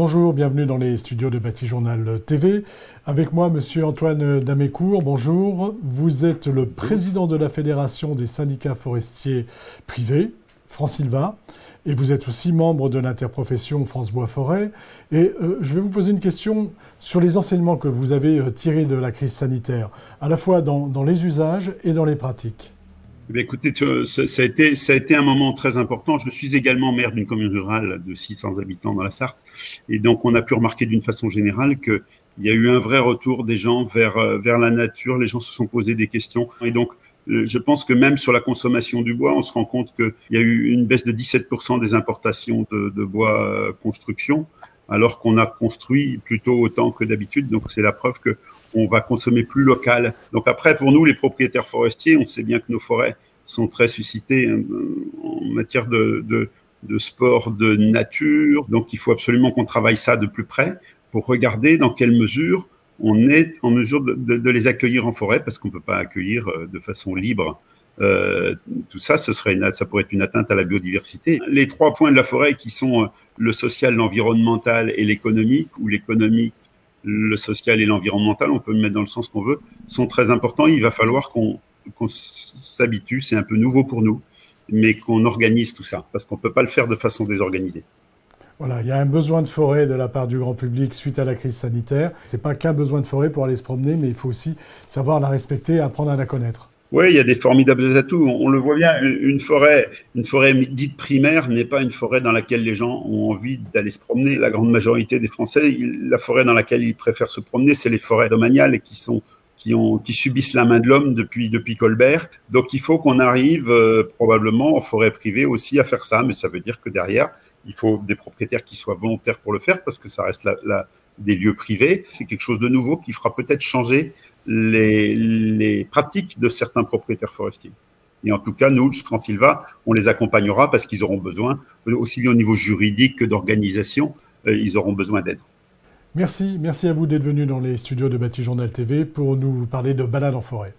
Bonjour, bienvenue dans les studios de Batijournal TV. Avec moi, Monsieur Antoine Damécourt, bonjour. Vous êtes le président de la Fédération des syndicats forestiers privés, Francilva, et vous êtes aussi membre de l'interprofession France Bois Forêt. Et je vais vous poser une question sur les enseignements que vous avez tirés de la crise sanitaire, à la fois dans les usages et dans les pratiques. Écoutez, ça a été un moment très important. Je suis également maire d'une commune rurale de 600 habitants dans la Sarthe. Et donc, on a pu remarquer d'une façon générale qu'il y a eu un vrai retour des gens vers la nature. Les gens se sont posés des questions. Et donc, je pense que même sur la consommation du bois, on se rend compte qu'il y a eu une baisse de 17% des importations de bois construction, alors qu'on a construit plutôt autant que d'habitude. Donc, c'est la preuve que on va consommer plus local. Donc après, pour nous, les propriétaires forestiers, on sait bien que nos forêts sont très suscitées en matière de sport, de nature. Donc il faut absolument qu'on travaille ça de plus près pour regarder dans quelle mesure on est en mesure de les accueillir en forêt, parce qu'on ne peut pas accueillir de façon libre. Tout ça, ça pourrait être une atteinte à la biodiversité. Les 3 points de la forêt qui sont le social, l'environnemental et l'économique, ou l'économique, le social et l'environnemental, on peut le mettre dans le sens qu'on veut, sont très importants. Il va falloir qu'on s'habitue, c'est un peu nouveau pour nous, mais qu'on organise tout ça, parce qu'on ne peut pas le faire de façon désorganisée. Voilà, il y a un besoin de forêt de la part du grand public suite à la crise sanitaire. Ce n'est pas qu'un besoin de forêt pour aller se promener, mais il faut aussi savoir la respecter et apprendre à la connaître. Oui, il y a des formidables atouts. On le voit bien, une forêt dite primaire n'est pas une forêt dans laquelle les gens ont envie d'aller se promener. La grande majorité des Français, la forêt dans laquelle ils préfèrent se promener, c'est les forêts domaniales qui subissent la main de l'homme depuis Colbert. Donc il faut qu'on arrive probablement en forêt privée aussi à faire ça, mais ça veut dire que derrière, il faut des propriétaires qui soient volontaires pour le faire, parce que ça reste des lieux privés. C'est quelque chose de nouveau qui fera peut-être changer les pratiques de certains propriétaires forestiers. Et en tout cas, nous, Francilva, on les accompagnera parce qu'ils auront besoin, aussi bien au niveau juridique que d'organisation, ils auront besoin d'aide. Merci à vous d'être venu dans les studios de Batijournal TV pour nous parler de balade en forêt.